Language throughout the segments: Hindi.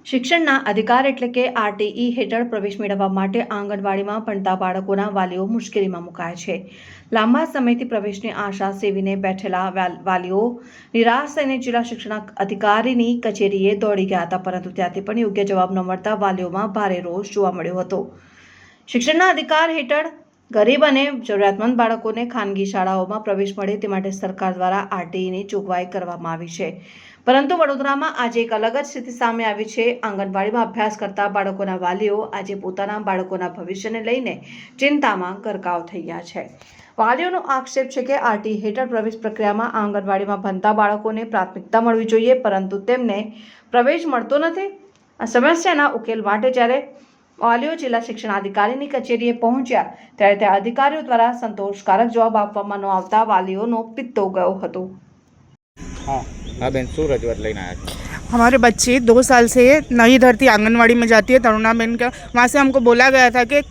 શિક્ષણના અધિકાર એટલે કે આરટીઈ હેઠળ પ્રવેશ મેળવવા માટે આંગણવાડીમાં ભણતા બાળકોના વાલીઓ મુશ્કેલીમાં મુકાય છે. લાંબા સમયથી પ્રવેશની આશા સેવીને બેઠેલા વાલીઓ નિરાશ થઈને જિલ્લા શિક્ષણ અધિકારીની કચેરીએ દોડી ગયા હતા, પરંતુ ત્યાંથી પણ યોગ્ય જવાબ ન મળતા વાલીઓમાં ભારે રોષ જોવા મળ્યો હતો. શિક્ષણના અધિકાર હેઠળ ગરીબ અને જરૂરિયાતમંદ બાળકોને ખાનગી શાળાઓમાં પ્રવેશ મળે તે માટે સરકાર દ્વારા આરટીઈની જોગવાઈ કરવામાં આવી છે, પરંતુ વડોદરામાં આજે એક અલગ જ સ્થિતિ સામે આવી છે. આંગણવાડીમાં અભ્યાસ કરતા બાળકોના વાલીઓ આજે પોતાના બાળકોના ભવિષ્યને લઈને ચિંતામાં ગરકાવ થઈ ગયા છે. વાલીઓનો આક્ષેપ છે કે આરટીઈ હેઠળ પ્રવેશ પ્રક્રિયામાં આંગણવાડીમાં ભણતા બાળકોને પ્રાથમિકતા મળવી જોઈએ, પરંતુ તેમને પ્રવેશ મળતો નથી. આ સમસ્યાના ઉકેલ માટે જ્યારે વાલીઓ જિલ્લા શિક્ષણ અધિકારીની કચેરીએ પહોંચ્યા ત્યારે ત્યાં અધિકારીઓ દ્વારા સંતોષકારક જવાબ આપવામાં ન આવતા વાલીઓનો પિત્તો ગયો હતો. हाँ बहन शू रजूआत लेना है? हमारे बच्चे 2 साल से नई धरती आंगनवाड़ी में जाती है, तरुणा बहन का। वहाँ से हमको बोला गया था कि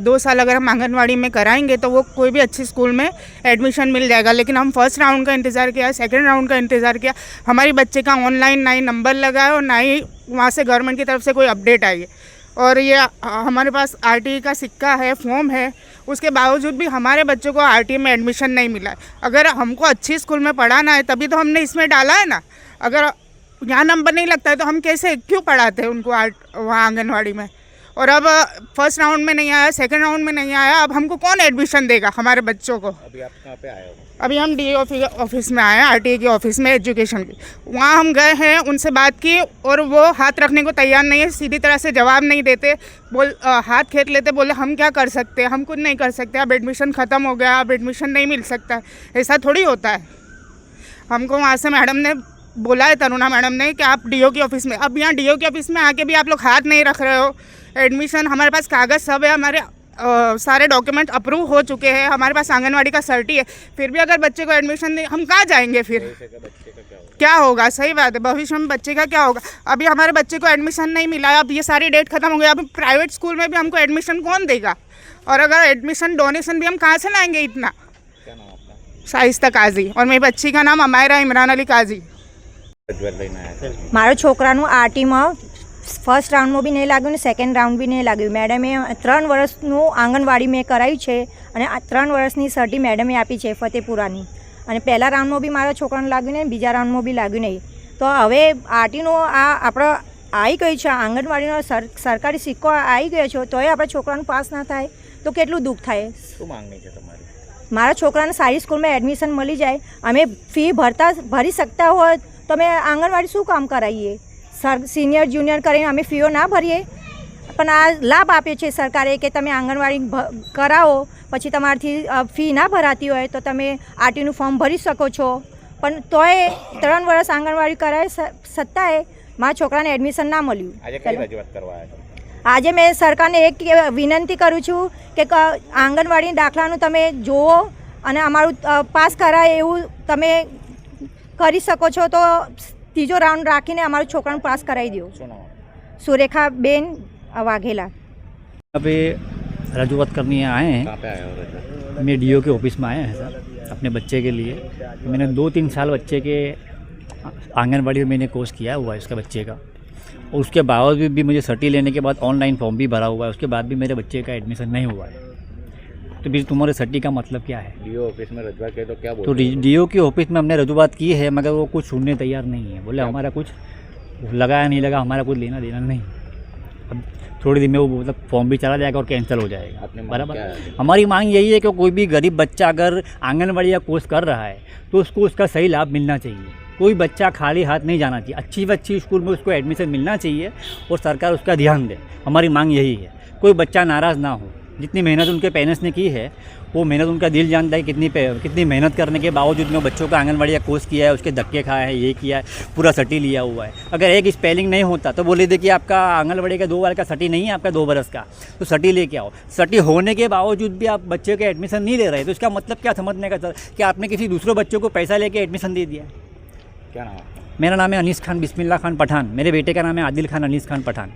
2 साल अगर हम आंगनवाड़ी में कराएंगे तो वो कोई भी अच्छी स्कूल में एडमिशन मिल जाएगा। लेकिन हम फर्स्ट राउंड का इंतज़ार किया, सेकंड राउंड का इंतज़ार किया, हमारी बच्चे का ऑनलाइन ना ही नंबर लगा है और ना ही वहाँ से गवर्नमेंट की तरफ से कोई अपडेट आई है। और ये हमारे पास आरटीई का सिक्का है, फॉर्म है, उसके बावजूद भी हमारे बच्चों को आरटीई में एडमिशन नहीं मिला है। अगर हमको अच्छी स्कूल में पढ़ाना है तभी तो हमने इसमें डाला है ना। अगर यहाँ नंबर नहीं लगता है तो हम कैसे क्यों पढ़ाते हैं उनको वहाँ आंगनवाड़ी में। और अब फर्स्ट राउंड में नहीं आया, सेकंड राउंड में नहीं आया, अब हमको कौन एडमिशन देगा हमारे बच्चों को। अभी आप कहाँ पे आए हो? अभी हम डीओ ऑफिस में आए हैं, आरटीई के ऑफिस में एजुकेशन की। वहाँ हम गए हैं, उनसे बात की और वो हाथ रखने को तैयार नहीं है, सीधी तरह से जवाब नहीं देते, हाथ खेत लेते, बोले हम क्या कर सकते हैं, हम कुछ नहीं कर सकते, अब एडमिशन ख़त्म हो गया, अब एडमिशन नहीं मिल सकता है। ऐसा थोड़ी होता है। हमको वहाँ से मैडम ने बोला है, तरुणा मैडम ने, कि आप डीओ की ऑफिस में, अब यहाँ डीओ की ऑफिस में आके भी आप लोग हाथ नहीं रख रहे हो। एडमिशन हमारे पास कागज़ सब है, हमारे सारे डॉक्यूमेंट अप्रूव हो चुके हैं, हमारे पास आंगनवाड़ी का सर्टी है, फिर भी अगर बच्चे को एडमिशन दे, हम कहाँ जाएंगे फिर? क्या होगा? सही बात है, भविष्य में बच्चे का क्या होगा? अभी हमारे बच्चे को एडमिशन नहीं मिला है, अब ये सारी डेट खत्म हो गई, अब प्राइवेट स्कूल में भी हमको एडमिशन कौन देगा? और अगर एडमिशन डोनेशन भी हम कहाँ से लाएंगे इतना? शाइस्ता काजी। और मेरी बच्ची का नाम अमायरा इमरान अली काजी। મારો છોકરાનું આરટીમાં ફર્સ્ટ રાઉન્ડમાં બી નહીં લાગ્યું ને સેકન્ડ રાઉન્ડ બી નહીં લાગ્યું. મેડમે 3 વર્ષનું આંગણવાડી મેં કરાવ્યું છે અને આ 3 વર્ષની સર્ટી મેડમે આપી છે ફતેપુરાની. અને પહેલા રાઉન્ડમાં બી મારા છોકરાને લાગ્યું નહીં, બીજા રાઉન્ડમાં બી લાગ્યું નહીં. તો હવે આરટીનો આ આપણો આવી ગઈ છે, આંગણવાડીનો સરકારી સિક્કો આવી ગયો છે, તોય આપણા છોકરાનું પાસ ના થાય તો કેટલું દુઃખ થાય. શું માંગણી છે તમારી? મારા છોકરાને સારી સ્કૂલમાં એડમિશન મળી જાય. અમે ફી ભરી શકતા હોય તો અમે આંગણવાડી શું કામ કરાવીએ? સિનિયર જુનિયર કરીને અમે ફીઓ ના ભરીએ? પણ આ લાભ આપ્યો છે સરકારે કે તમે આંગણવાડી કરાવો, પછી તમારાથી ફી ના ભરાતી હોય તો તમે આરટીનું ફોર્મ ભરી શકો છો. પણ તોય 3 વર્ષ આંગણવાડી કરાવી છતાંય મારા છોકરાને એડમિશન ના મળ્યું. આજે કઈ રજૂઆત કરવા આવ્યા છો? આજે મેં સરકારને એક વિનંતી કરું છું કે આંગણવાડી દાખલાનું તમે જુઓ અને અમારું પાસ કરાય એવું તમે કરી શકો છો તો ત્રીજો રાઉન્ડ રાખીને અમારું છોકરાનું પાસ કરાવી દો. સુરેખા બેન વાઘેલા. अभी रजूआत करने आए हैं। कहाँ पे आए हो रजूआत? मैं डीओ के ऑफिस में आए हैं सर, अपने बच्चे के लिए। मैंने 2-3 साल बच्चे के आंगनबाड़ी में मैंने कोर्स किया हुआ है उसके बच्चे का, और उसके बावजूद भी मुझे सर्टी लेने के बाद ऑनलाइन फॉर्म भी भरा हुआ है, उसके बाद भी मेरे बच्चे का एडमिशन नहीं हुआ है। तो भी तुम्हारे सर्टी का मतलब क्या है? डीओ ऑफिस में रजूआत की तो क्या बोल? तो डीओ की ऑफिस में हमने रजूआत की है, मगर वो कुछ सुनने तैयार नहीं है। बोले हमारा कुछ लगा या नहीं लगा, हमारा कुछ लेना देना नहीं। अब थोड़ी देर में वो मतलब फॉर्म भी चला जाएगा और कैंसिल हो जाएगा। बराबर। हमारी मांग यही है कि कोई भी गरीब बच्चा अगर आंगनबाड़ी या कोर्स कर रहा है तो उसको उसका सही लाभ मिलना चाहिए। कोई बच्चा खाली हाथ नहीं जाना चाहिए, अच्छी स्कूल में उसको एडमिशन मिलना चाहिए और सरकार उसका ध्यान दे। हमारी मांग यही है, कोई बच्चा नाराज़ ना हो। जितनी मेहनत उनके पेरेंट्स ने की है वो मेहनत उनका दिल जानता है, कितनी मेहनत करने के बावजूद में बच्चों का आंगनबाड़ी का कोर्स किया है, उसके धक्के खाए हैं, ये किया है, पूरा सर्टी लिया हुआ है। अगर एक स्पेलिंग नहीं होता तो बोले देखिए आपका आंगनबाड़ी का 2 बार का सर्टी नहीं है, आपका 2 बरस का, तो सर्टी लेके आओ। सर्टी होने के बावजूद भी आप बच्चे के एडमिशन नहीं दे रहे, तो इसका मतलब क्या समझने का सर कि आपने किसी दूसरे बच्चों को पैसा लेके एडमिशन दे दिया। क्या नाम है आपका? मेरा नाम है अनीस खान बिस्मिल्लाह खान पठान, मेरे बेटे का नाम है आदिल खान अनीस खान पठान।